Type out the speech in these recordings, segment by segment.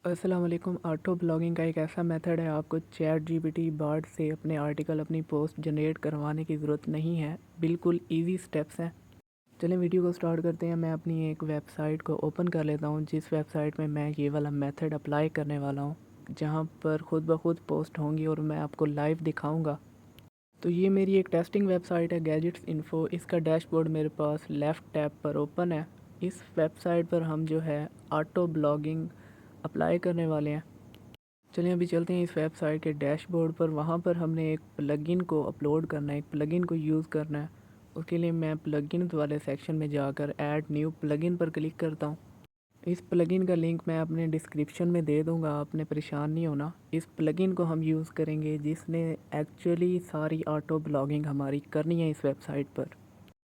अस्सलाम वालेकुम। Auto blogging का एक ऐसा मेथड है, आपको चैट जीपीटी बार्ड से अपने आर्टिकल, अपनी पोस्ट जनरेट करवाने की ज़रूरत नहीं है। बिल्कुल इजी स्टेप्स हैं। चलें वीडियो को स्टार्ट करते हैं। मैं अपनी एक वेबसाइट को ओपन कर लेता हूं, जिस वेबसाइट में मैं ये वाला मेथड अप्लाई करने वाला हूं, जहां पर ख़ुद ब खुद पोस्ट होंगी और मैं आपको लाइव दिखाऊंगा। तो ये मेरी एक टेस्टिंग वेबसाइट है, गैजेट्स इन्फो। इसका डैशबोर्ड मेरे पास लेफ़्ट टैब पर ओपन है। इस वेबसाइट पर हम जो है ऑटो ब्लॉगिंग अप्लाई करने वाले हैं। चलिए अभी चलते हैं इस वेबसाइट के डैशबोर्ड पर। वहाँ पर हमने एक प्लगइन को अपलोड करना है, एक प्लगइन को यूज़ करना है। उसके लिए मैं प्लगइन्स वाले सेक्शन में जाकर ऐड न्यू प्लगइन पर क्लिक करता हूँ। इस प्लगइन का लिंक मैं अपने डिस्क्रिप्शन में दे दूँगा, आपने परेशान नहीं होना। इस प्लगइन को हम यूज़ करेंगे, जिसने एक्चुअली सारी ऑटो ब्लॉगिंग हमारी करनी है इस वेबसाइट पर।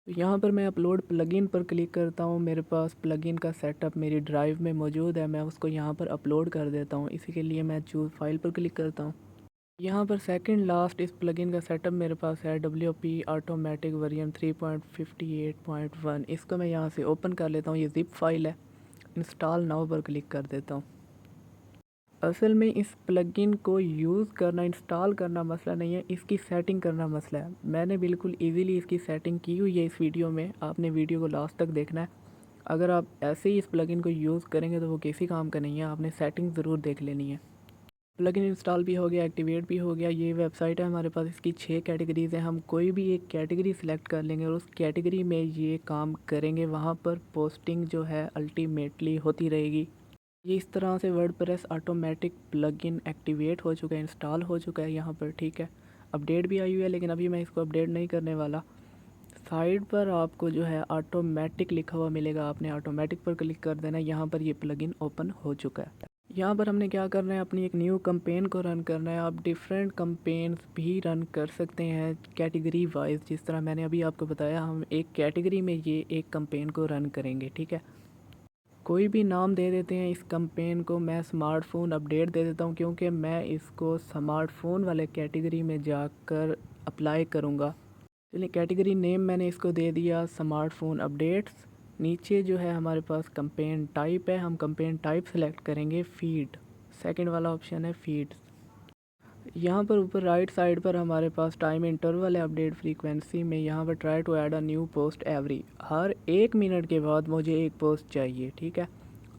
तो यहाँ पर मैं अपलोड प्लगइन पर क्लिक करता हूँ। मेरे पास प्लगइन का सेटअप मेरी ड्राइव में मौजूद है, मैं उसको यहाँ पर अपलोड कर देता हूँ। इसी के लिए मैं चूज़ फाइल पर क्लिक करता हूँ। यहाँ पर सेकंड लास्ट इस प्लगइन का सेटअप मेरे पास है, WP ऑटोमेटिक वर्जन 3.58.1। इसको मैं यहाँ से ओपन कर लेता हूँ। ये ज़िप फाइल है। इंस्टॉल नाउ पर क्लिक कर देता हूँ। असल में इस प्लगइन को यूज़ करना, इंस्टॉल करना मसला नहीं है, इसकी सेटिंग करना मसला है। मैंने बिल्कुल इजीली इसकी सेटिंग की हुई है इस वीडियो में, आपने वीडियो को लास्ट तक देखना है। अगर आप ऐसे ही इस प्लगइन को यूज़ करेंगे तो वो किसी काम का नहीं है, आपने सेटिंग ज़रूर देख लेनी है। प्लगइन इंस्टॉल भी हो गया, एक्टिवेट भी हो गया। ये वेबसाइट है हमारे पास, इसकी 6 कैटेगरीज़ हैं। हम कोई भी एक कैटेगरी सिलेक्ट कर लेंगे और उस कैटेगरी में ये काम करेंगे, वहाँ पर पोस्टिंग जो है अल्टीमेटली होती रहेगी। ये इस तरह से वर्डप्रेस ऑटोमेटिक प्लगइन एक्टिवेट हो चुका है, इंस्टॉल हो चुका है यहाँ पर, ठीक है। अपडेट भी आई हुई है, लेकिन अभी मैं इसको अपडेट नहीं करने वाला। साइड पर आपको जो है ऑटोमेटिक लिखा हुआ मिलेगा, आपने ऑटोमेटिक पर क्लिक कर देना है। यहाँ पर ये प्लगइन ओपन हो चुका है। यहाँ पर हमने क्या करना है, अपनी एक न्यू कैंपेन को रन करना है। आप डिफरेंट कैंपेन्स भी रन कर सकते हैं कैटेगरी वाइज। जिस तरह मैंने अभी आपको बताया, हम एक कैटेगरी में ये एक कैंपेन को रन करेंगे, ठीक है। कोई भी नाम दे देते हैं इस कैंपेन को। मैं स्मार्टफ़ोन अपडेट दे देता हूँ, क्योंकि मैं इसको स्मार्टफ़ोन वाले कैटेगरी में जाकर अप्लाई करूँगा। चलिए कैटेगरी नेम मैंने इसको दे दिया स्मार्टफ़ोन अपडेट्स। नीचे जो है हमारे पास कैंपेन टाइप है, हम कैंपेन टाइप सेलेक्ट करेंगे फीड। सेकंड वाला ऑप्शन है फीड। यहाँ पर ऊपर राइट साइड पर हमारे पास टाइम इंटरवल है, अपडेट फ्रीक्वेंसी में। यहाँ पर try to add a new post every, हर 1 मिनट के बाद मुझे एक पोस्ट चाहिए, ठीक है।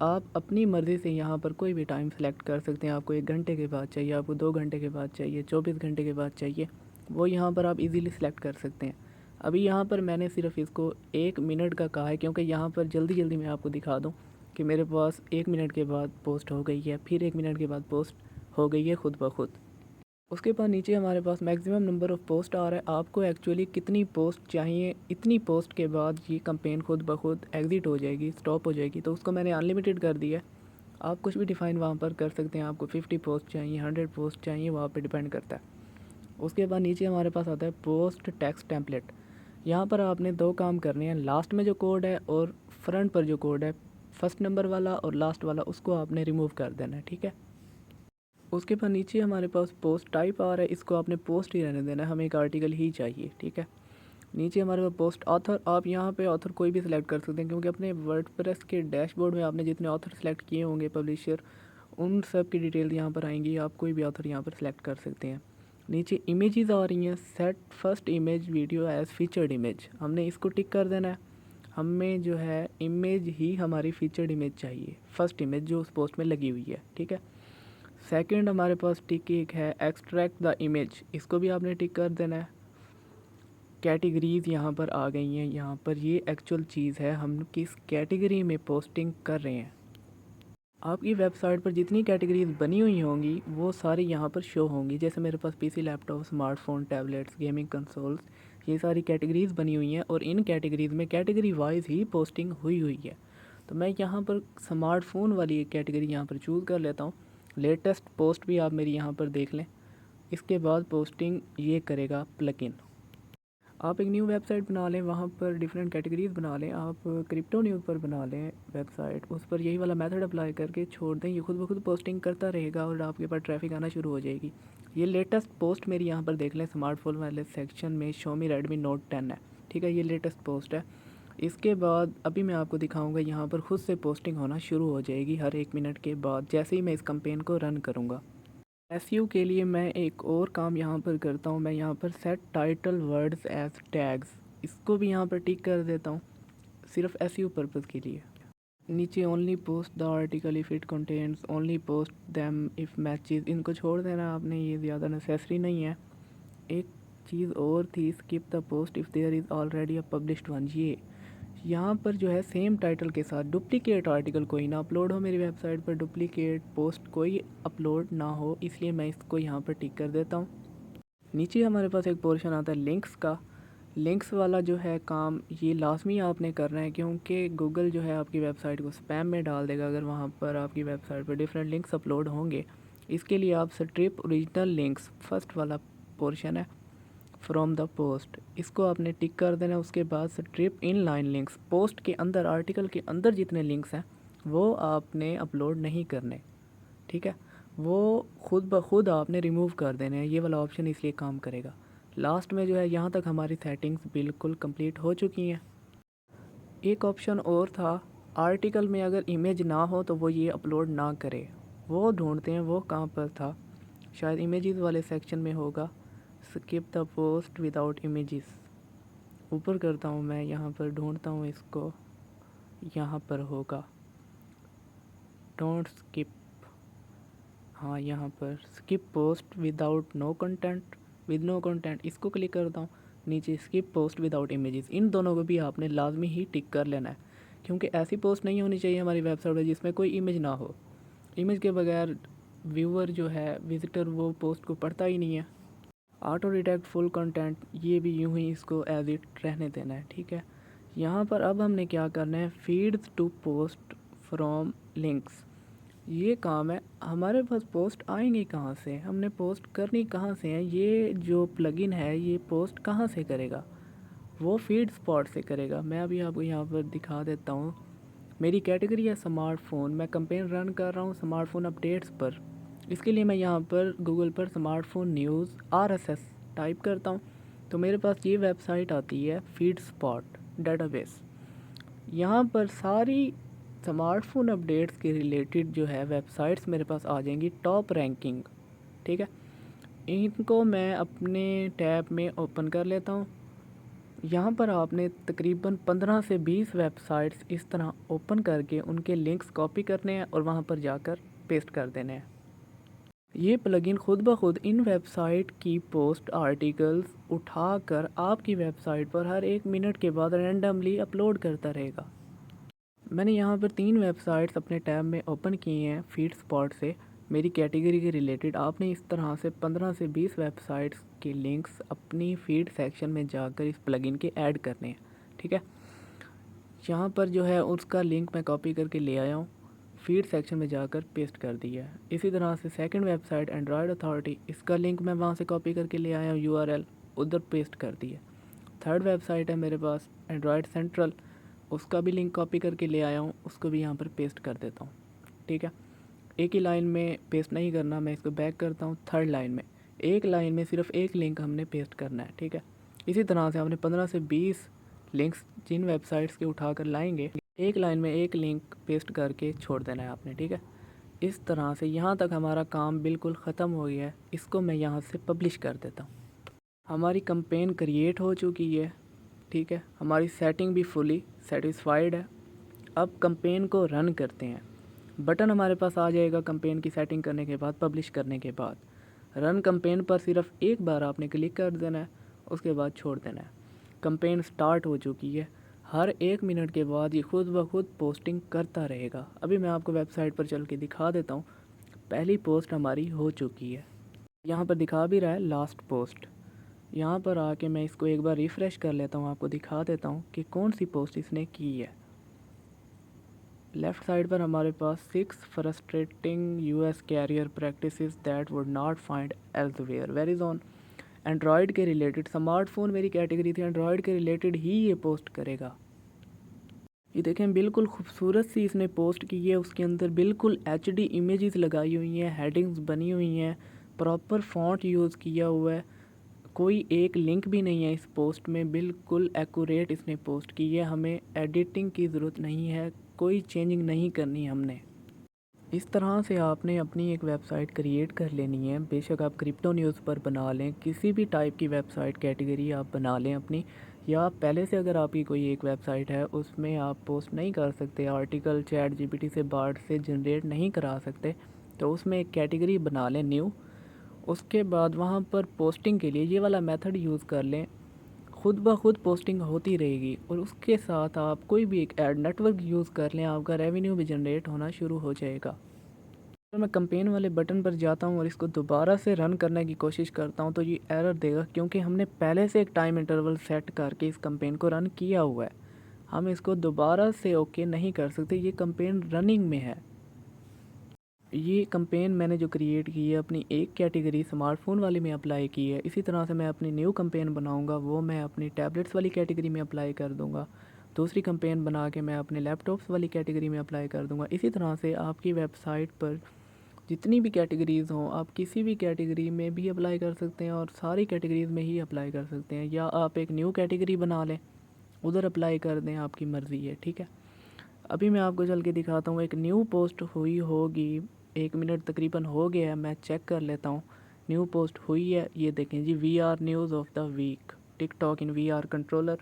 आप अपनी मर्ज़ी से यहाँ पर कोई भी टाइम सेलेक्ट कर सकते हैं। आपको 1 घंटे के बाद चाहिए, आपको 2 घंटे के बाद चाहिए, 24 घंटे के बाद चाहिए, वो यहाँ पर आप इजीली सेलेक्ट कर सकते हैं। अभी यहाँ पर मैंने सिर्फ इसको 1 मिनट का कहा है, क्योंकि यहाँ पर जल्दी जल्दी मैं आपको दिखा दूँ कि मेरे पास 1 मिनट के बाद पोस्ट हो गई है, फिर 1 मिनट के बाद पोस्ट हो गई है खुद ब खुद। उसके बाद नीचे हमारे पास मैक्सिमम नंबर ऑफ़ पोस्ट आ रहा है। आपको एक्चुअली कितनी पोस्ट चाहिए, इतनी पोस्ट के बाद ये कैंपेन खुद ब खुद एग्ज़िट हो जाएगी, स्टॉप हो जाएगी। तो उसको मैंने अनलिमिटेड कर दिया है। आप कुछ भी डिफ़ाइन वहाँ पर कर सकते हैं। आपको 50 पोस्ट चाहिए, 100 पोस्ट चाहिए, वो आप पे डिपेंड करता है। उसके बाद नीचे हमारे पास आता है पोस्ट टेक्स्ट टेम्पलेट। यहाँ पर आपने 2 काम करने हैं, लास्ट में जो कोड है और फ्रंट पर जो कोड है, फर्स्ट नंबर वाला और लास्ट वाला, उसको आपने रिमूव कर देना है, ठीक है। उसके बाद नीचे हमारे पास पोस्ट टाइप आ रहा है, इसको आपने पोस्ट ही रहने देना है, हमें एक आर्टिकल ही चाहिए, ठीक है। नीचे हमारे पास पोस्ट ऑथर, आप यहाँ पे ऑथर कोई भी सिलेक्ट कर सकते हैं, क्योंकि अपने वर्डप्रेस के डैशबोर्ड में आपने जितने ऑथर सेलेक्ट किए होंगे पब्लिशर, उन सब की डिटेल यहाँ पर आएंगी। आप कोई भी ऑथर यहाँ पर सेलेक्ट कर सकते हैं। नीचे इमेजेस आ रही हैं, set first image video as featured image, हमने इसको टिक कर देना है। हमें जो है इमेज ही हमारी फीचर्ड इमेज चाहिए, फर्स्ट इमेज जो उस पोस्ट में लगी हुई है, ठीक है। सेकंड हमारे पास टिक एक है एक्सट्रैक्ट द इमेज, इसको भी आपने टिक कर देना है। कैटेगरीज़ यहाँ पर आ गई हैं। यहाँ पर ये एक्चुअल चीज़ है, हम किस कैटेगरी में पोस्टिंग कर रहे हैं। आपकी वेबसाइट पर जितनी कैटेगरीज़ बनी हुई होंगी वो सारी यहाँ पर शो होंगी। जैसे मेरे पास PC, laptop, smartphone, tablets, gaming consoles, ये सारी कैटेगरीज़ बनी हुई हैं और इन कैटेगरीज़ में कैटेगरी वाइज ही पोस्टिंग हुई हुई है। तो मैं यहाँ पर स्मार्टफ़ोन वाली एक कैटेगरी यहाँ पर चूज़ कर लेता हूँ। लेटेस्ट पोस्ट भी आप मेरी यहाँ पर देख लें। इसके बाद पोस्टिंग ये करेगा प्लगइन। आप एक न्यू वेबसाइट बना लें, वहाँ पर डिफरेंट कैटेगरीज़ बना लें। आप क्रिप्टो न्यूज़ पर बना लें वेबसाइट, उस पर यही वाला मेथड अप्लाई करके छोड़ दें, ये खुद ब खुद पोस्टिंग करता रहेगा और आपके पास ट्रैफिक आना शुरू हो जाएगी। ये लेटेस्ट पोस्ट मेरी यहाँ पर देख लें, स्मार्टफोन वाले सेक्शन में Xiaomi Redmi Note 10 है, ठीक है। ये लेटेस्ट पोस्ट है। इसके बाद अभी मैं आपको दिखाऊंगा, यहाँ पर खुद से पोस्टिंग होना शुरू हो जाएगी हर 1 मिनट के बाद जैसे ही मैं इस कैंपेन को रन करूँगा। एसईओ के लिए मैं एक और काम यहाँ पर करता हूँ, मैं यहाँ पर set title words as tags, इसको भी यहाँ पर टिक कर देता हूँ सिर्फ एसईओ पर्पज़ के लिए। नीचे only post the article if it contains, only post them if matches, इनको छोड़ देना आपने, ये ज़्यादा नेसेसरी नहीं है। एक चीज़ और थी, skip the post if there is already a published one, ये यहाँ पर जो है सेम टाइटल के साथ डुप्लीकेट आर्टिकल कोई ना अपलोड हो मेरी वेबसाइट पर, डुप्लीकेट पोस्ट कोई अपलोड ना हो, इसलिए मैं इसको यहाँ पर टिक कर देता हूँ। नीचे हमारे पास एक पोर्शन आता है लिंक्स का। लिंक्स वाला जो है काम ये लाजमी आपने करना है, क्योंकि गूगल जो है आपकी वेबसाइट को स्पैम में डाल देगा अगर वहाँ पर आपकी वेबसाइट पर डिफरेंट लिंक्स अपलोड होंगे। इसके लिए आप स्ट्रिप ओरिजिनल लिंक्स, फर्स्ट वाला पोर्शन है फ्रॉम द पोस्ट, इसको आपने टिक कर देना। उसके बाद strip in line links, post के अंदर आर्टिकल के अंदर जितने लिंक्स हैं वो आपने अपलोड नहीं करने, ठीक है, वो खुद ब खुद आपने रिमूव कर देने हैं, ये वाला ऑप्शन इसलिए काम करेगा। लास्ट में जो है यहाँ तक हमारी सेटिंग्स बिल्कुल कंप्लीट हो चुकी हैं। एक ऑप्शन और था, आर्टिकल में अगर इमेज ना हो तो वो ये अपलोड ना करे, वो ढूंढते हैं वो कहाँ पर था, शायद इमेजेस वाले सेक्शन में होगा। Skip the post without images, ऊपर करता हूँ मैं, यहाँ पर ढूंढता हूँ इसको, यहाँ पर होगा डोंट स्किप, हाँ यहाँ पर skip post without no content, with no content, इसको क्लिक करता हूँ। नीचे स्किप पोस्ट विदाउट इमेजेस, इन दोनों को भी आपने लाजमी ही टिक कर लेना है, क्योंकि ऐसी पोस्ट नहीं होनी चाहिए हमारी वेबसाइट पर जिसमें कोई इमेज ना हो। इमेज के बगैर व्यूअर जो है, विजिटर, वो पोस्ट को पढ़ता ही नहीं है। ऑटो डिटेक्ट फुल कंटेंट, ये भी यूं ही इसको एज इट रहने देना है, ठीक है। यहाँ पर अब हमने क्या करना है, feeds to post from links, ये काम है। हमारे पास पोस्ट आएंगी कहाँ से, हमने पोस्ट करनी कहाँ से है, ये जो प्लगइन है ये पोस्ट कहाँ से करेगा, वो फीड स्पॉट से करेगा। मैं अभी आपको यहाँ पर दिखा देता हूँ। मेरी कैटेगरी है स्मार्टफ़ोन, मैं कैंपेन रन कर रहा हूँ स्मार्टफ़ोन अपडेट्स पर। इसके लिए मैं यहाँ पर गूगल पर स्मार्टफ़ोन न्यूज़ RSS टाइप करता हूँ तो मेरे पास ये वेबसाइट आती है फीड स्पॉट डेटाबेस। यहाँ पर सारी स्मार्टफ़ोन अपडेट्स के रिलेटेड जो है वेबसाइट्स मेरे पास आ जाएंगी टॉप रैंकिंग, ठीक है। इनको मैं अपने टैब में ओपन कर लेता हूँ। यहाँ पर आपने तकरीबन 15 से 20 वेबसाइट्स इस तरह ओपन करके उनके लिंक्स कॉपी करने हैं और वहाँ पर जाकर पेस्ट कर देने हैं। ये प्लगइन खुद ब खुद इन वेबसाइट की पोस्ट आर्टिकल्स उठाकर आपकी वेबसाइट पर हर 1 मिनट के बाद रैंडमली अपलोड करता रहेगा। मैंने यहाँ पर 3 वेबसाइट्स अपने टैब में ओपन किए हैं फीड स्पॉट से मेरी कैटेगरी के रिलेटेड। आपने इस तरह से 15 से 20 वेबसाइट्स के लिंक्स अपनी फीड सेक्शन में जाकर इस प्लगइन के ऐड करने हैं, ठीक है। यहाँ पर जो है उसका लिंक मैं कॉपी करके ले आया हूँ, फीड सेक्शन में जाकर पेस्ट कर दिया है। इसी तरह से सेकंड वेबसाइट एंड्रॉयड अथॉरिटी, इसका लिंक मैं वहाँ से कॉपी करके ले आया हूँ, URL उधर पेस्ट कर दिया। थर्ड वेबसाइट है मेरे पास एंड्रॉयड सेंट्रल, उसका भी लिंक कॉपी करके ले आया हूँ, उसको भी यहाँ पर पेस्ट कर देता हूँ, ठीक है। एक ही लाइन में पेस्ट नहीं करना, मैं इसको बैक करता हूँ। थर्ड लाइन में, एक लाइन में सिर्फ एक लिंक हमने पेस्ट करना है, ठीक है। इसी तरह से हमने 15 से 20 लिंक्स जिन वेबसाइट्स के उठा कर लाएंगे, एक लाइन में एक लिंक पेस्ट करके छोड़ देना है आपने, ठीक है। इस तरह से यहाँ तक हमारा काम बिल्कुल ख़त्म हो गया है। इसको मैं यहाँ से पब्लिश कर देता हूँ। हमारी कैंपेन क्रिएट हो चुकी है, ठीक है, हमारी सेटिंग भी फुली सेटिस्फाइड है। अब कैंपेन को रन करते हैं। बटन हमारे पास आ जाएगा कैंपेन की सेटिंग करने के बाद, पब्लिश करने के बाद। रन कैंपेन पर सिर्फ एक बार आपने क्लिक कर देना है, उसके बाद छोड़ देना है। कैंपेन स्टार्ट हो चुकी है। हर 1 मिनट के बाद ये खुद ब खुद पोस्टिंग करता रहेगा। अभी मैं आपको वेबसाइट पर चल के दिखा देता हूँ। पहली पोस्ट हमारी हो चुकी है, यहाँ पर दिखा भी रहा है लास्ट पोस्ट। यहाँ पर आके मैं इसको एक बार रिफ़्रेश कर लेता हूँ, आपको दिखा देता हूँ कि कौन सी पोस्ट इसने की है। लेफ़्ट साइड पर हमारे पास 6 frustrating US carrier practices that would not find elsewhere, very on. Android के रिलेटेड, स्मार्टफ़ोन मेरी कैटेगरी थी, एंड्रॉयड के रिलेटेड ही ये पोस्ट करेगा। ये देखें बिल्कुल खूबसूरत सी इसने पोस्ट की है, उसके अंदर बिल्कुल HD इमेजेस लगाई हुई हैं, हेडिंग्स बनी हुई हैं, प्रॉपर फ़ॉन्ट यूज़ किया हुआ है, कोई एक लिंक भी नहीं है इस पोस्ट में, बिल्कुल एक्यूरेट इसने पोस्ट की है। हमें एडिटिंग की ज़रूरत नहीं है, कोई चेंजिंग नहीं करनी हमने। इस तरह से आपने अपनी एक वेबसाइट क्रिएट कर लेनी है। बेशक आप क्रिप्टो न्यूज़ पर बना लें, किसी भी टाइप की वेबसाइट कैटेगरी आप बना लें अपनी, या पहले से अगर आपकी कोई एक वेबसाइट है उसमें आप पोस्ट नहीं कर सकते, आर्टिकल चैट जीपीटी से बार्ड से जनरेट नहीं करा सकते, तो उसमें एक कैटेगरी बना लें न्यू। उसके बाद वहाँ पर पोस्टिंग के लिए ये वाला मेथड यूज़ कर लें, खुद ब खुद पोस्टिंग होती रहेगी। और उसके साथ आप कोई भी एक एड नेटवर्क यूज़ कर लें, आपका रेवेन्यू भी जनरेट होना शुरू हो जाएगा। तो मैं कंपेन वाले बटन पर जाता हूँ और इसको दोबारा से रन करने की कोशिश करता हूँ तो ये एरर देगा, क्योंकि हमने पहले से एक टाइम इंटरवल सेट करके इस कंपेन को रन किया हुआ है। हम इसको दोबारा से ओके नहीं कर सकते, ये कंपेन रनिंग में है। ये कंपेन मैंने जो क्रिएट की है अपनी एक कैटेगरी स्मार्टफ़ोन वाली में अप्लाई की है। इसी तरह से मैं अपनी न्यू कंपेन बनाऊंगा, वो मैं अपनी टैबलेट्स वाली कैटेगरी में अप्लाई कर दूंगा। दूसरी कंपेन बना के मैं अपने लैपटॉप्स वाली कैटेगरी में अप्लाई कर दूंगा। इसी तरह से आपकी वेबसाइट पर जितनी भी कैटेगरीज़ हों, आप किसी भी कैटेगरी में भी अप्लाई कर सकते हैं और सारी कैटेगरीज़ में ही अप्लाई कर सकते हैं, या आप एक न्यू कैटेगरी बना लें उधर अप्लाई कर दें, आपकी मर्ज़ी है। ठीक है, अभी मैं आपको चल के दिखाता हूँ। एक न्यू पोस्ट हुई होगी, 1 मिनट तकरीबन हो गया है, मैं चेक कर लेता हूँ। न्यू पोस्ट हुई है, ये देखें जी, VR news of the week, TikTok in VR controller.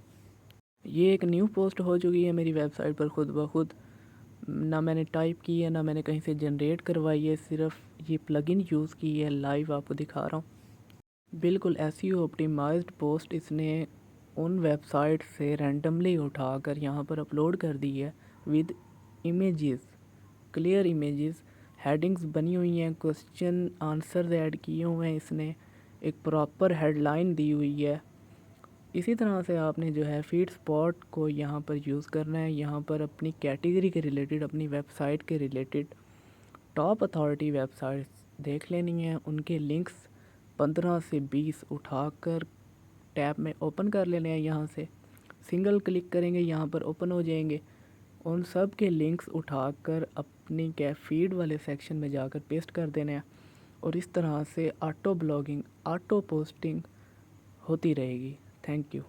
ये एक न्यू पोस्ट हो चुकी है मेरी वेबसाइट पर खुद ब खुद। ना मैंने टाइप की है, ना मैंने कहीं से जनरेट करवाई है, सिर्फ ये प्लगइन यूज़ की है। लाइव आपको दिखा रहा हूँ। बिल्कुल एसईओ ऑप्टिमाइज्ड पोस्ट इसने उन वेबसाइट से रैंडमली उठाकर यहाँ पर अपलोड कर दी है, with images, clear images. Headings बनी हुई हैं, क्वेश्चन आंसर ऐड किए हुए हैं इसने, एक प्रॉपर हेडलाइन दी हुई है। इसी तरह से आपने जो है फीड स्पॉट को यहाँ पर यूज़ करना है। यहाँ पर अपनी कैटेगरी के रिलेटेड, अपनी वेबसाइट के रिलेटेड टॉप अथॉरिटी वेबसाइट्स देख लेनी है, उनके लिंक्स 15 से 20 उठाकर टैब में ओपन कर लेने हैं। यहाँ से सिंगल क्लिक करेंगे, यहाँ पर ओपन हो जाएंगे। उन सब के लिंक्स उठाकर अपनी फीड वाले सेक्शन में जाकर पेस्ट कर देने हैं, और इस तरह से ऑटो ब्लॉगिंग, ऑटो पोस्टिंग होती रहेगी। Thank you.